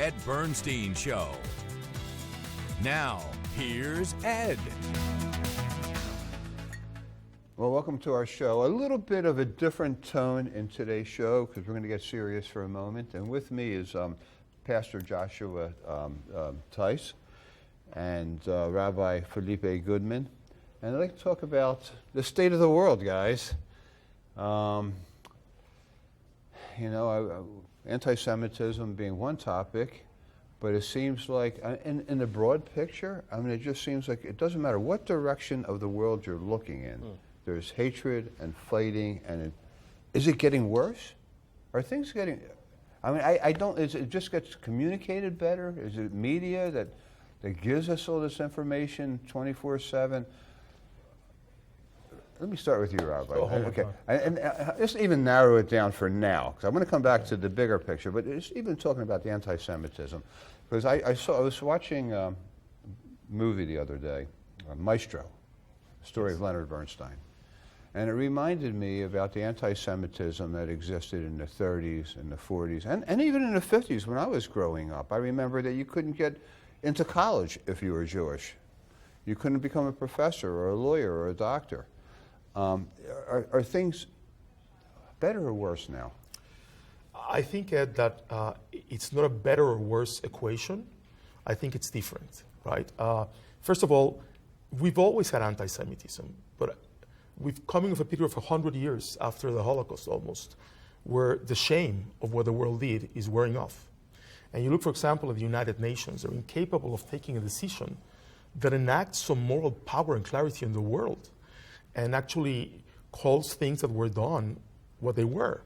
Ed Bernstein Show. Now, here's Ed. Well, welcome to our show. A little bit of a different tone in today's show because we're going to get serious for a moment. And with me is Pastor Joshua Teis and Rabbi Felipe Goodman. And I'd like to talk about the state of the world, guys. Anti-Semitism being one topic, but it seems like, in the broad picture, it just seems like it doesn't matter what direction of the world you're looking in. There's hatred and fighting, and is it getting worse? Are things getting? It just gets communicated better? Is it media that gives us all this information 24/7? Let me start with you, Rabbi. Okay, and just even narrow it down for now, because I'm going to come back to the bigger picture. But it's even talking about the anti-Semitism, because I was watching a movie the other day, Maestro, story of Ed Bernstein. And it reminded me about the anti-Semitism that existed in the 30s and the 40s, and even in the 50s when I was growing up. I remember that you couldn't get into college if you were Jewish. You couldn't become a professor or a lawyer or a doctor. Are things better or worse now? I think, Ed, that it's not a better or worse equation. I think it's different, right? First of all, we've always had anti-Semitism, but we've coming of a period of 100 years after the Holocaust almost, where the shame of what the world did is wearing off. And you look, for example, at the United Nations, they're incapable of taking a decision that enacts some moral power and clarity in the world and actually calls things that were done what they were.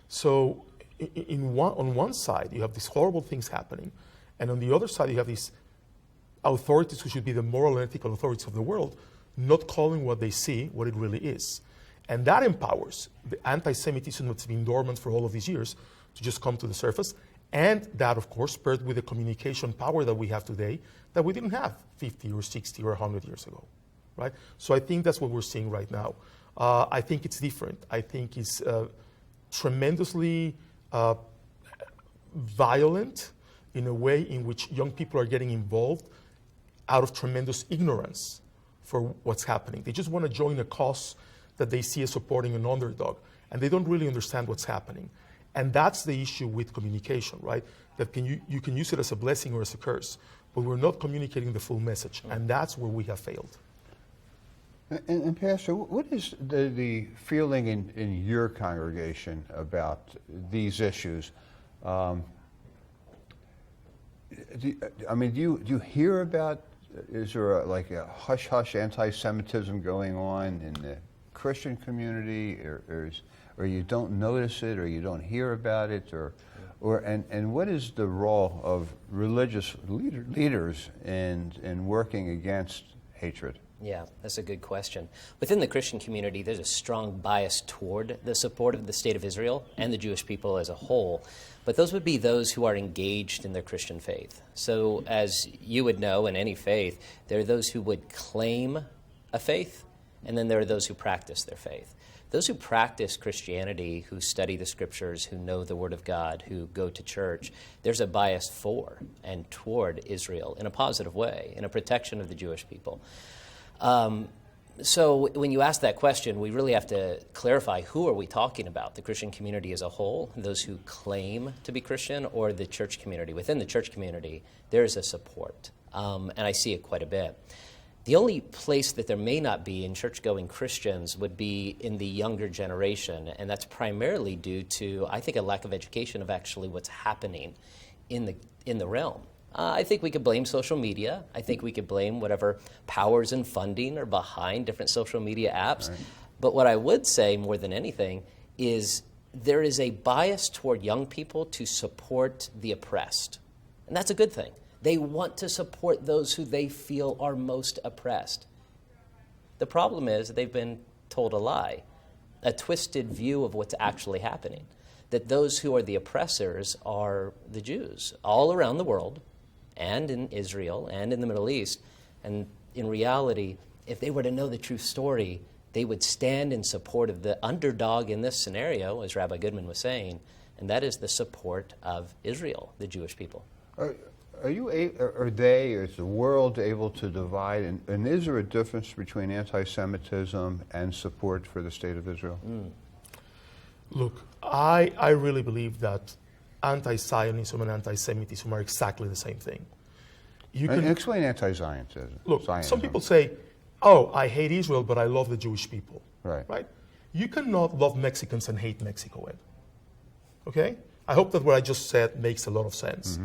So on one side, you have these horrible things happening, and on the other side, you have these authorities who should be the moral and ethical authorities of the world not calling what they see what it really is. And that empowers the anti-Semitism that's been dormant for all of these years to just come to the surface. And that, of course, paired with the communication power that we have today that we didn't have 50 or 60 or 100 years ago, right? So I think that's what we're seeing right now. I think it's different. I think it's tremendously violent in a way in which young people are getting involved out of tremendous ignorance for what's happening. They just want to join a cause that they see as supporting an underdog, and they don't really understand what's happening. And that's the issue with communication, right? That you can use it as a blessing or as a curse, but we're not communicating the full message, and that's where we have failed. And Pastor, what is the feeling in your congregation about these issues? Do you hear about, is there a hush-hush anti-Semitism going on in the Christian community, or you don't notice it, or you don't hear about it, and what is the role of religious leaders in working against hatred? Yeah, that's a good question. Within the Christian community, there's a strong bias toward the support of the State of Israel and the Jewish people as a whole, but those would be those who are engaged in their Christian faith. So as you would know, in any faith, there are those who would claim a faith, and then there are those who practice their faith. Those who practice Christianity, who study the Scriptures, who know the Word of God, who go to church, there's a bias for and toward Israel in a positive way, in a protection of the Jewish people. So when you ask that question, we really have to clarify, who are we talking about? The Christian community as a whole, those who claim to be Christian, or the church community? Within the church community, there is a support, and I see it quite a bit. The only place that there may not be in church-going Christians would be in the younger generation, and that's primarily due to, I think, a lack of education of actually what's happening in the realm. I think we could blame social media. I think we could blame whatever powers and funding are behind different social media apps. Right. But what I would say more than anything is there is a bias toward young people to support the oppressed. And that's a good thing. They want to support those who they feel are most oppressed. The problem is they've been told a lie, a twisted view of what's actually happening, that those who are the oppressors are the Jews all around the world, and in Israel, and in the Middle East. And in reality, if they were to know the true story, they would stand in support of the underdog in this scenario, as Rabbi Goodman was saying, and that is the support of Israel, the Jewish people. Are they, or is the world able to divide? And is there a difference between anti-Semitism and support for the State of Israel? Look, I really believe that anti-Zionism and anti-Semitism are exactly the same thing. And explain anti-Zionism. Look, Zionism. some people say, oh, I hate Israel, but I love the Jewish people. Right. You cannot love Mexicans and hate Mexico, Ed. Okay? I hope that what I just said makes a lot of sense.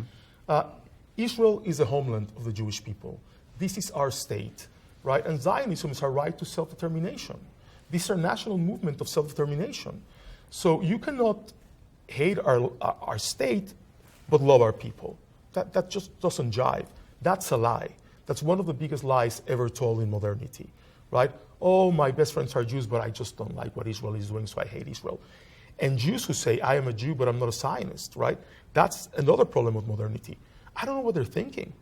Israel is the homeland of the Jewish people. This is our state, right? And Zionism is our right to self-determination. This is our national movement of self-determination. So you cannot hate our state, but love our people. That just doesn't jive. That's a lie. That's one of the biggest lies ever told in modernity, right? Oh, my best friends are Jews, but I just don't like what Israel is doing, so I hate Israel. And Jews who say, I am a Jew, but I'm not a Zionist, right? That's another problem with modernity. I don't know what they're thinking.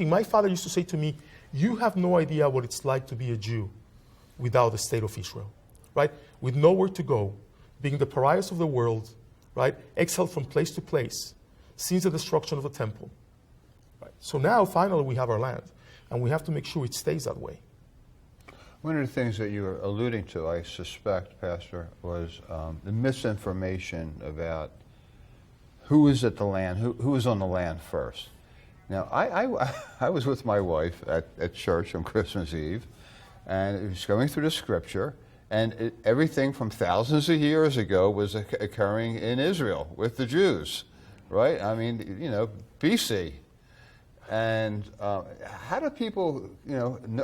My father used to say to me, you have no idea what it's like to be a Jew without the state of Israel, right? With nowhere to go, being the pariahs of the world, right? Exiled from place to place since the destruction of the temple. Right? So now, finally, we have our land, and we have to make sure it stays that way. One of the things that you were alluding to, I suspect, Pastor, was the misinformation about who is at the land, who is on the land first. Now, I was with my wife at church on Christmas Eve, and it was going through the scripture, and everything from thousands of years ago was occurring in Israel with the Jews, right? I mean, BC. And how do people,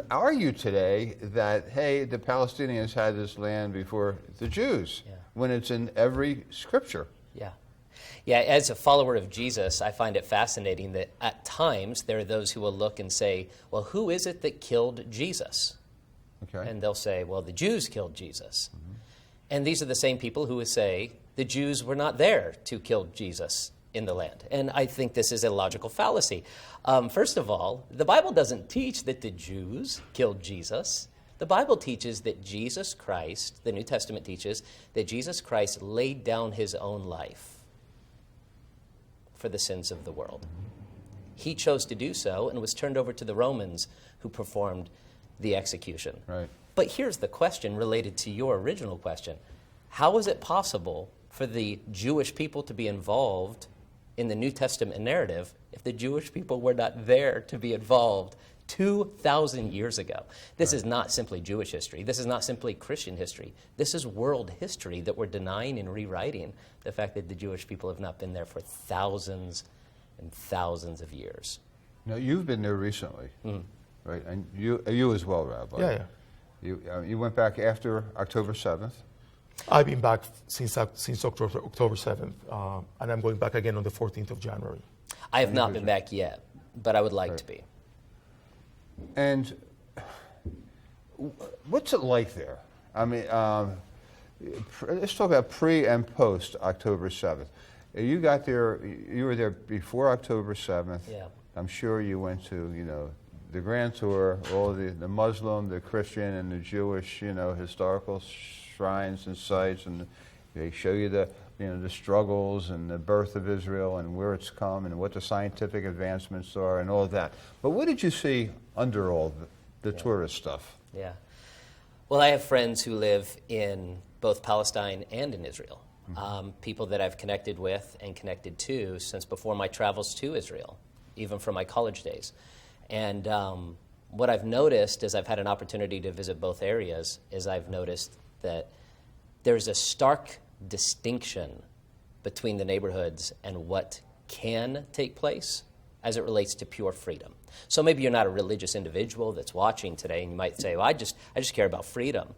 argue today that, hey, the Palestinians had this land before the Jews, when it's in every scripture? Yeah, as a follower of Jesus, I find it fascinating that at times there are those who will look and say, well, who is it that killed Jesus? Okay. And they'll say, well, the Jews killed Jesus. And these are the same people who would say the Jews were not there to kill Jesus in the land. And I think this is a logical fallacy. First of all, the Bible doesn't teach that the Jews killed Jesus. The Bible teaches that Jesus Christ, the New Testament teaches, that Jesus Christ laid down his own life for the sins of the world. He chose to do so and was turned over to the Romans who performed the execution. Right. But here's the question related to your original question. How is it possible for the Jewish people to be involved in the New Testament narrative if the Jewish people were not there to be involved 2,000 years ago? This is not simply Jewish history. This is not simply Christian history. This is world history that we're denying and rewriting, the fact that the Jewish people have not been there for thousands and thousands of years. Now, you've been there recently, right? And you as well, Rabbi. Yeah. You went back after October 7th. I've been back since October 7th, and I'm going back again on the 14th of January. I have not been back yet, but I would like to be. And what's it like there? I mean, let's talk about pre and post October 7th. You got there, you were there before October 7th. Yeah. I'm sure you went to, the Grand Tour, all the Muslim, the Christian, and the Jewish, historical shrines and sites, and they show you the struggles and the birth of Israel and where it's come and what the scientific advancements are and all of that. But what did you see under all the tourist stuff? Yeah. Well, I have friends who live in both Palestine and in Israel. People that I've connected with and connected to since before my travels to Israel, even from my college days. And what I've noticed as I've had an opportunity to visit both areas is I've noticed that there's a stark distinction between the neighborhoods and what can take place as it relates to pure freedom. So maybe you're not a religious individual that's watching today, and you might say, well, I just care about freedom.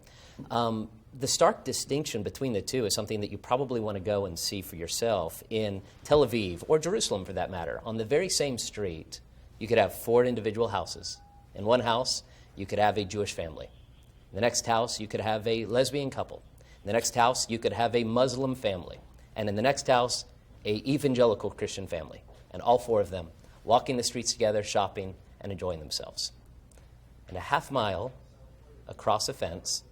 The stark distinction between the two is something that you probably want to go and see for yourself in Tel Aviv, or Jerusalem for that matter. On the very same street, you could have 4 individual houses. In one house, you could have a Jewish family. In the next house, you could have a lesbian couple. In the next house, you could have a Muslim family. And in the next house, an evangelical Christian family. And all 4 of them walking the streets together, shopping, and enjoying themselves. And a half mile across a fence,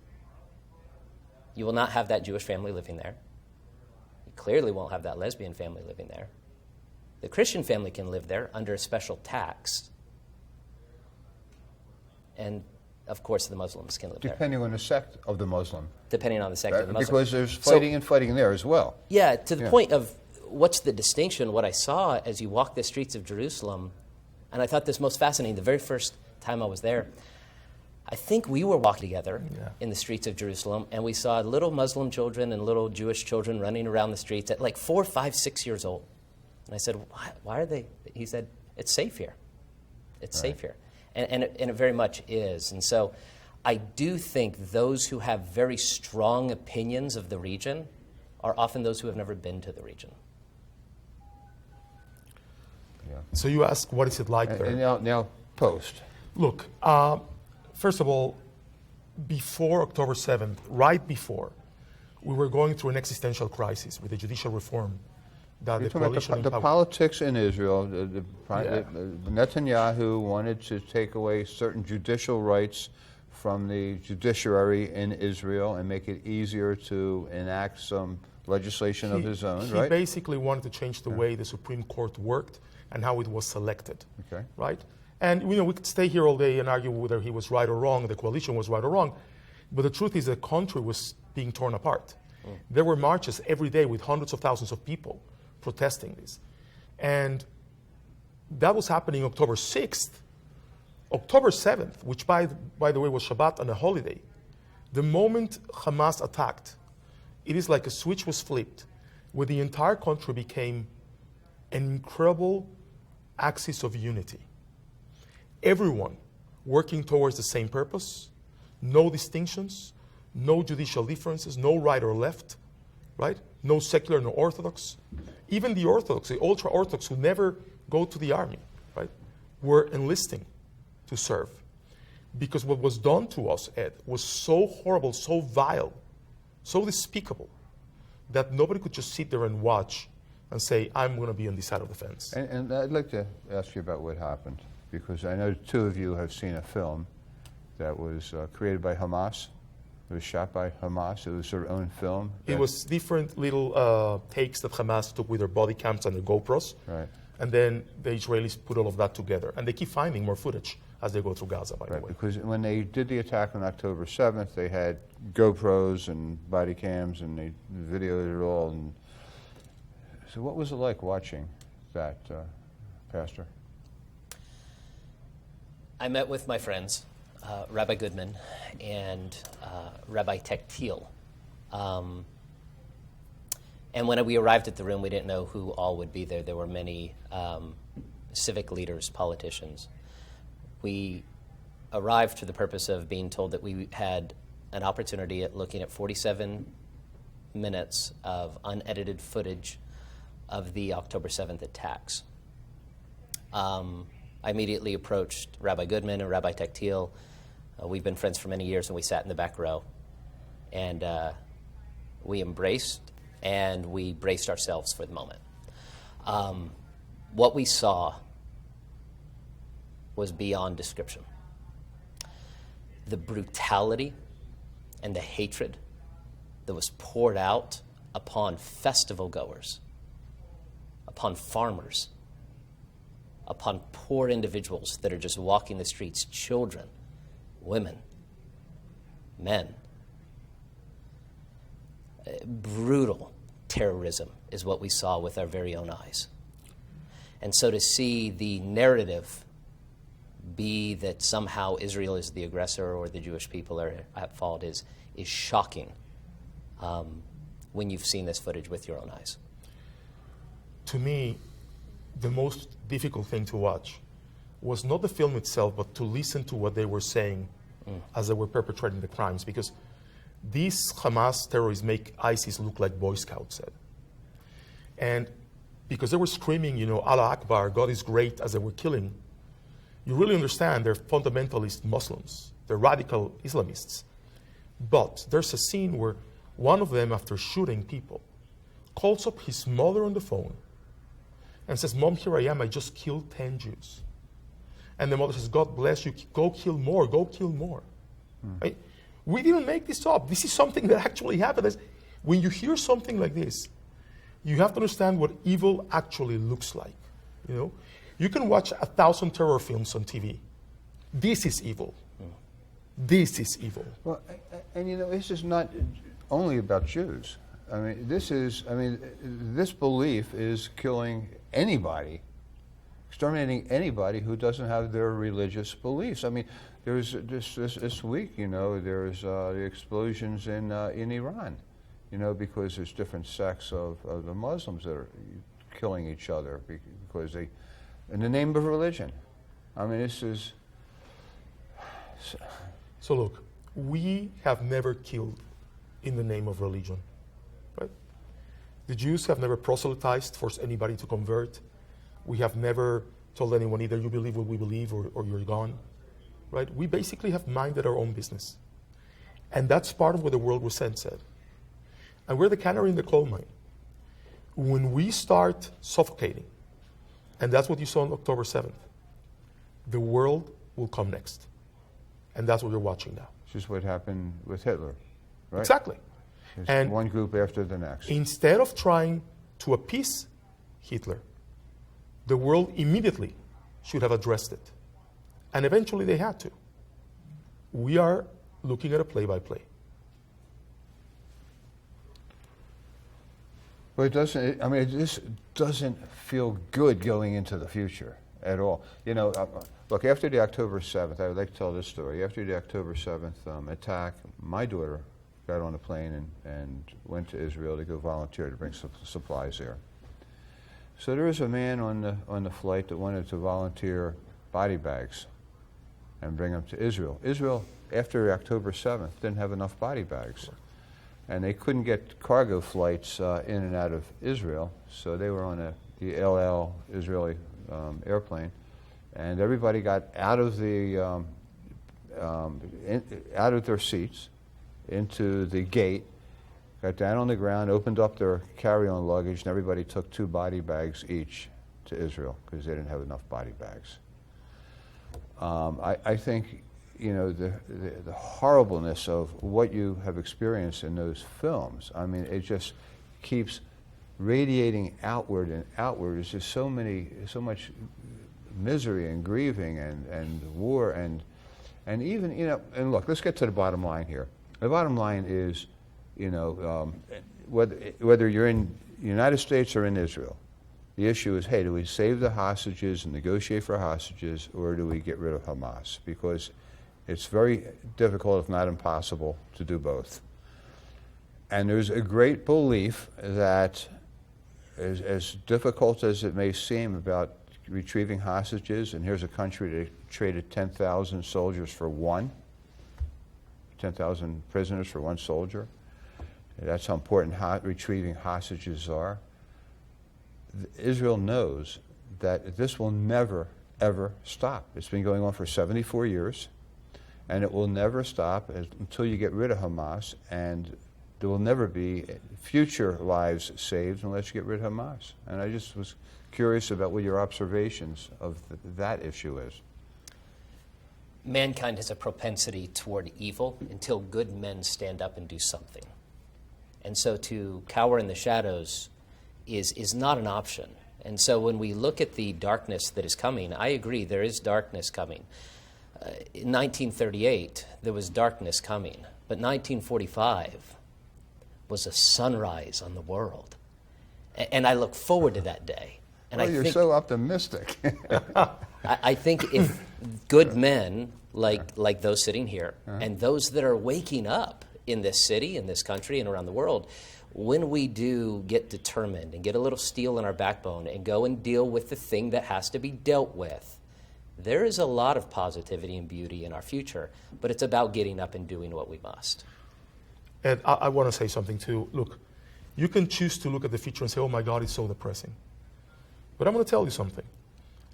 you will not have that Jewish family living there. You clearly won't have that lesbian family living there. The Christian family can live there under a special tax. And, of course, the Muslims can live there. Depending on the sect of the Muslim. Depending on the sect of the Muslim. Because there's fighting and fighting there as well. Yeah, to the point of what's the distinction, what I saw as you walk the streets of Jerusalem, and I thought this most fascinating, the very first time I was there, I think we were walking together in the streets of Jerusalem, and we saw little Muslim children and little Jewish children running around the streets at like 4, 5, 6 years old. And I said, why are they? He said, it's safe here. It's safe here. And it very much is. And so I do think those who have very strong opinions of the region are often those who have never been to the region. Yeah. So you ask, what is it like there? And now post. Look, first of all, before October 7th, right before, we were going through an existential crisis with the judicial reform that You're the talking coalition about the politics in Israel. Netanyahu wanted to take away certain judicial rights from the judiciary in Israel and make it easier to enact some legislation of his own, right? He basically wanted to change the way the Supreme Court worked and how it was selected, right? And we could stay here all day and argue whether he was right or wrong, the coalition was right or wrong, but the truth is the country was being torn apart. There were marches every day with hundreds of thousands of people protesting this. And that was happening October 6th. October 7th, which by the way was Shabbat and a holiday, the moment Hamas attacked, it is like a switch was flipped, where the entire country became an incredible axis of unity. Everyone working towards the same purpose, no distinctions, no judicial differences, no right or left, right? No secular, no Orthodox. Even the Orthodox, the ultra-Orthodox who never go to the army, right, were enlisting to serve. Because what was done to us, Ed, was so horrible, so vile, so despicable, that nobody could just sit there and watch and say, I'm going to be on this side of the fence. And I'd like to ask you about what happened, because I know two of you have seen a film that was created by Hamas. It was shot by Hamas. It was their own film. It was different little takes that Hamas took with their body cams and their GoPros. Right. And then the Israelis put all of that together. And they keep finding more footage as they go through Gaza, by the way. Because when they did the attack on October 7th, they had GoPros and body cams, and they videoed it all. And so what was it like watching that, Pastor? I met with my friends, Rabbi Goodman and Rabbi Teis. And when we arrived at the room, we didn't know who all would be there. There were many civic leaders, politicians. We arrived for the purpose of being told that we had an opportunity at looking at 47 minutes of unedited footage of the October 7th attacks. I immediately approached Rabbi Goodman and Rabbi Teis. We've been friends for many years, and we sat in the back row. And we embraced, and we braced ourselves for the moment. What we saw was beyond description. The brutality and the hatred that was poured out upon festival goers, upon farmers, upon poor individuals that are just walking the streets, children, women, men. Brutal terrorism is what we saw with our very own eyes. And so to see the narrative be that somehow Israel is the aggressor or the Jewish people are at fault is shocking when you've seen this footage with your own eyes. To me, the most difficult thing to watch was not the film itself, but to listen to what they were saying as they were perpetrating the crimes. Because these Hamas terrorists make ISIS look like Boy Scouts said. And because they were screaming, Allah Akbar, God is great, as they were killing, you really understand they're fundamentalist Muslims. They're radical Islamists. But there's a scene where one of them, after shooting people, calls up his mother on the phone and says, Mom, here I am, I just killed 10 Jews. And the mother says, God bless you, go kill more, go kill more. Right? We didn't make this up. This is something that actually happened. When you hear something like this, you have to understand what evil actually looks like. You know, you can watch 1,000 terror films on TV. This is evil. This is evil. Well, and you know, this is not only about Jews. I mean, this belief is killing anybody, exterminating anybody who doesn't have their religious beliefs. I mean, there's this week, you know, there's the explosions in Iran, you know, because there's different sects of the Muslims that are killing each other because they, in the name of religion. I mean, this is. So look, we have never killed in the name of religion, right? The Jews have never proselytized, forced anybody to convert. We have never told anyone either you believe what we believe or you're gone, right? We basically have minded our own business. And that's part of what the world was said. And we're the canary in the coal mine. When we start suffocating, and that's what you saw on October 7th, the world will come next. And that's what we're watching now. This is what happened with Hitler, right? Exactly. It's And one group after the next. instead of trying to appease Hitler, the world immediately should have addressed it. And eventually they had to. We are looking at a play-by-play. But it doesn't. I mean, this doesn't feel good going into the future at all. You know, look. After the October 7th, I would like to tell this story. After the October 7th attack, my daughter got on a plane and went to Israel to go volunteer to bring supplies there. So there was a man on the flight that wanted to volunteer body bags and bring them to Israel. Israel, after October 7th, didn't have enough body bags. And they couldn't get cargo flights in and out of Israel, so they were on the El Al Israeli airplane, and everybody got out of out of their seats into the gate, got down on the ground, opened up their carry-on luggage, and everybody took 2 body bags each to Israel because they didn't have enough body bags. I think, you know, the horribleness of what you have experienced in those films, I mean, it just keeps radiating outward and outward. There's just so much misery and grieving and war and even, you know, and look, let's get to the bottom line here. The bottom line is, you know, whether you're in the United States or in Israel, the issue is, hey, do we save the hostages and negotiate for hostages, or do we get rid of Hamas? Because it's very difficult, if not impossible, to do both. And there's a great belief that, as difficult as it may seem about retrieving hostages, and here's a country that traded 10,000 soldiers for 10,000 prisoners for 1 soldier. That's how important retrieving hostages are. Israel knows that this will never, ever stop. It's been going on for 74 years. And it will never stop until you get rid of Hamas, and there will never be future lives saved unless you get rid of Hamas. And I just was curious about what your observations of that issue is. Mankind has a propensity toward evil until good men stand up and do something. And so to cower in the shadows is not an option. And so when we look at the darkness that is coming, I agree, there is darkness coming. In 1938, there was darkness coming, but 1945 was a sunrise on the world. And I look forward to that day. And well, you're so optimistic. I think if good men like those sitting here and those that are waking up in this city, in this country, and around the world, when we do get determined and get a little steel in our backbone and go and deal with the thing that has to be dealt with, there is a lot of positivity and beauty in our future, but it's about getting up and doing what we must. And I want to say something too. Look, you can choose to look at the future and say, oh my God, it's so depressing. But I'm going to tell you something.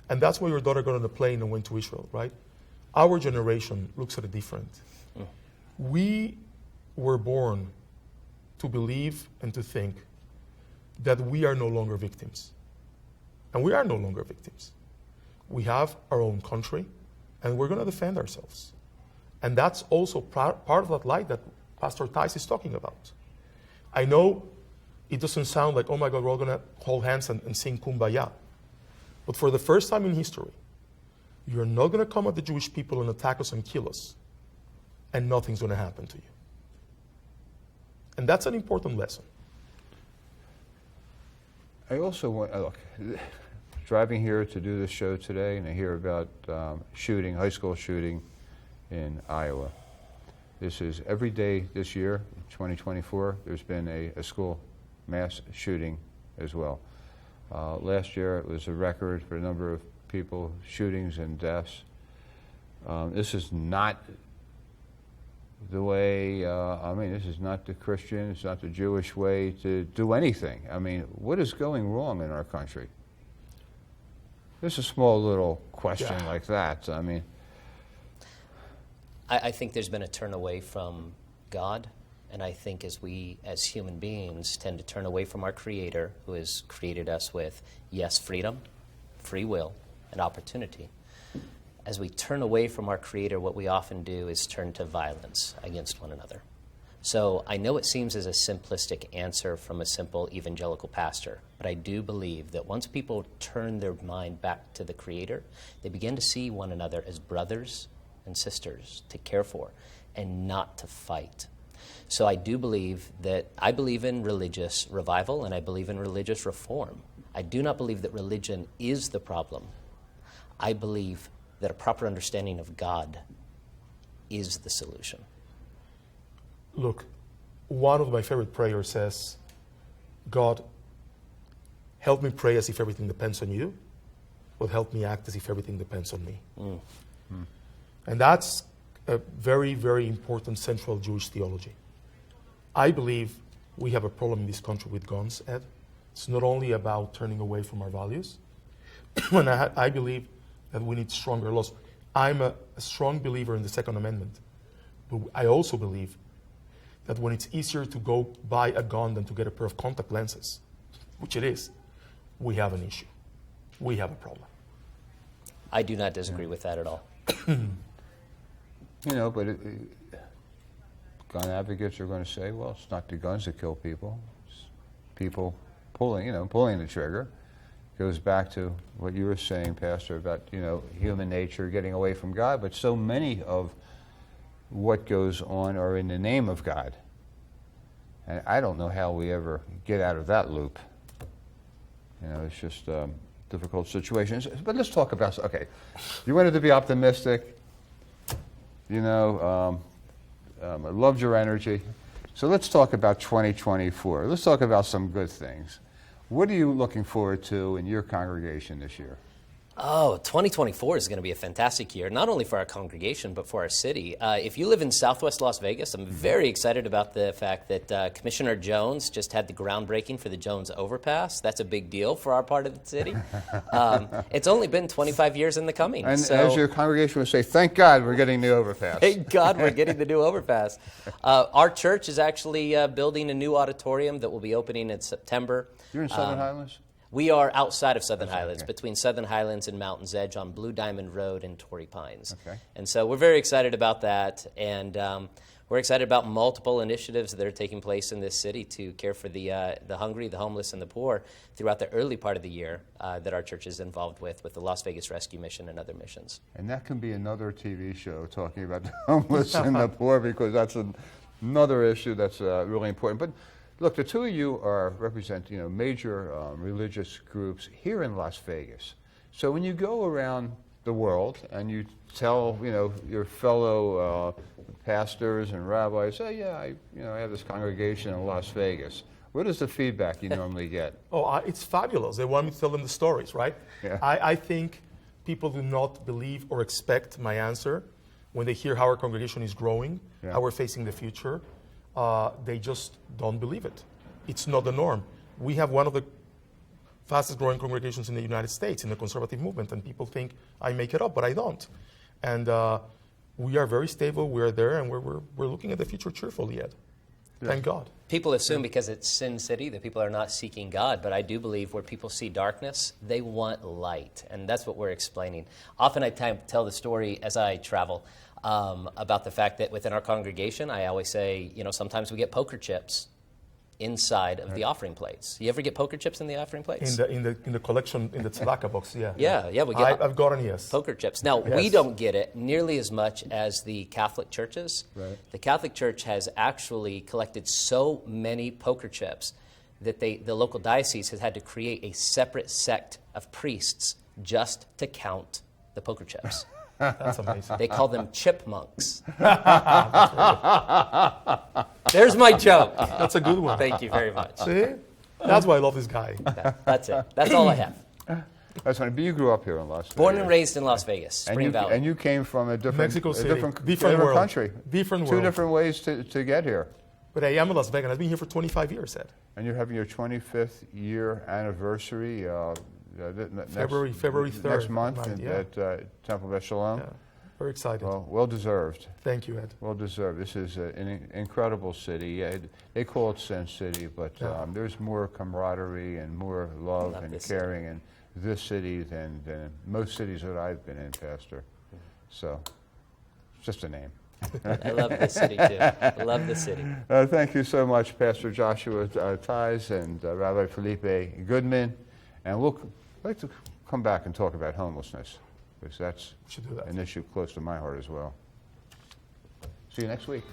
And that's why your daughter got on the plane and went to Israel, right? Our generation looks at it different. We were born to believe and to think that we are no longer victims. And we are no longer victims. We have our own country, and we're going to defend ourselves. And that's also part of that light that Pastor Teis is talking about. I know it doesn't sound like, oh my God, we're all going to hold hands and sing Kumbaya. But for the first time in history, you're not going to come at the Jewish people and attack us and kill us, and nothing's going to happen to you. And that's an important lesson. I also want, look, driving here to do this show today, and I hear about high school shooting in Iowa. This is every day this year, 2024, there's been a school mass shooting as well. Last year it was a record for a number of people, shootings and deaths. This is not the way, this is not the Christian, it's not the Jewish way to do anything. I mean, what is going wrong in our country? Just a small little question like that. I mean, I think there's been a turn away from God, and I think as we, as human beings, tend to turn away from our Creator, who has created us with, yes, freedom, free will, and opportunity. As we turn away from our Creator, what we often do is turn to violence against one another. So I know it seems as a simplistic answer from a simple evangelical pastor, but I do believe that once people turn their mind back to the Creator, they begin to see one another as brothers and sisters to care for and not to fight. So I do believe that I believe in religious revival and I believe in religious reform. I do not believe that religion is the problem. I believe that a proper understanding of God is the solution. Look, one of my favorite prayers says, God, help me pray as if everything depends on you, but help me act as if everything depends on me. And that's a very, very important central Jewish theology. I believe we have a problem in this country with guns, Ed. It's not only about turning away from our values, and I believe that we need stronger laws. I'm a strong believer in the Second Amendment, but I also believe that when it's easier to go buy a gun than to get a pair of contact lenses, which it is, we have an issue. We have a problem. I do not disagree with that at all. You know, but gun advocates are going to say, well, it's not the guns that kill people. It's people pulling the trigger. Goes back to what you were saying, Pastor, about, human nature getting away from God, but so many of what goes on are in the name of God. And I don't know how we ever get out of that loop. It's just difficult situations. But let's talk about, okay, you wanted to be optimistic. I loved your energy. So let's talk about 2024. Let's talk about some good things. What are you looking forward to in your congregation this year? Oh, 2024 is going to be a fantastic year, not only for our congregation, but for our city. If you live in Southwest Las Vegas, I'm very excited about the fact that Commissioner Jones just had the groundbreaking for the Jones Overpass. That's a big deal for our part of the city. It's only been 25 years in the coming. And as your congregation would say, thank God we're getting the overpass. Thank God we're getting the new overpass. Our church is actually building a new auditorium that will be opening in September. You're in Southern Highlands? We are outside of Southern Highlands, between Southern Highlands and Mountain's Edge on Blue Diamond Road and Torrey Pines. Okay. And so we're very excited about that, and we're excited about multiple initiatives that are taking place in this city to care for the hungry, the homeless, and the poor throughout the early part of the year that our church is involved with the Las Vegas Rescue Mission and other missions. And that can be another TV show talking about the homeless and the poor, because that's another issue that's really important. But look, the two of you represent major religious groups here in Las Vegas. So when you go around the world and you tell your fellow pastors and rabbis, say, yeah, I have this congregation in Las Vegas. What is the feedback you normally get? Oh, it's fabulous. They want me to tell them the stories, right? Yeah. I think people do not believe or expect my answer when they hear how our congregation is growing, how we're facing the future. They just don't believe it. It's not the norm. We have one of the fastest growing congregations in the United States in the conservative movement, and people think I make it up, but I don't. And we are very stable. We're there, and we're looking at the future cheerfully, Ed. Thank God. People assume because it's Sin City that people are not seeking God, but I do believe where people see darkness, they want light, and that's what we're explaining. Often I tell the story as I travel about the fact that within our congregation, I always say, sometimes we get poker chips inside of the offering plates. You ever get poker chips in the offering plates? In the collection, in the tzedakah box, yeah. Yeah, we get I've gotten, yes. poker chips. Now, we don't get it nearly as much as the Catholic churches. Right. The Catholic Church has actually collected so many poker chips that the local diocese has had to create a separate sect of priests just to count the poker chips. That's amazing. They call them chipmunks. There's my joke. That's a good one. Thank you very much. See? That's why I love this guy. That's it. That's all I have. That's funny. But you grew up here in Las Vegas. Born and raised in Las Vegas, Spring Valley. And you came from a different, Mexico City. different world. country. Different Two world. different ways to get here. But I am in Las Vegas. I've been here for 25 years, Ed. And you're having your 25th year anniversary February 3rd. next month Right, at Temple Beth Sholom. Yeah. Very excited. Well deserved. Thank you, Ed. Well deserved. This is an incredible city. They call it Sin City, but there's more camaraderie and more love and caring in this city than most cities that I've been in, Pastor. So, it's just a name. I love this city, too. I love the city. Thank you so much, Pastor Joshua Teis and Rabbi Felipe Goodman. And I'd like to come back and talk about homelessness, because that's an issue close to my heart as well. See you next week.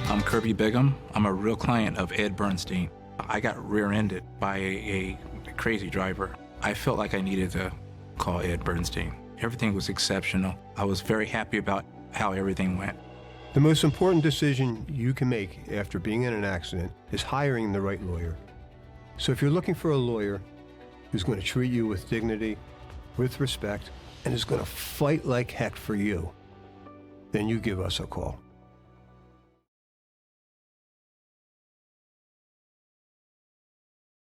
I'm Kirby Bigham. I'm a real client of Ed Bernstein. I got rear-ended by a crazy driver. I felt like I needed to call Ed Bernstein. Everything was exceptional. I was very happy about how everything went. The most important decision you can make after being in an accident is hiring the right lawyer. So if you're looking for a lawyer who's going to treat you with dignity, with respect, and is going to fight like heck for you, then you give us a call.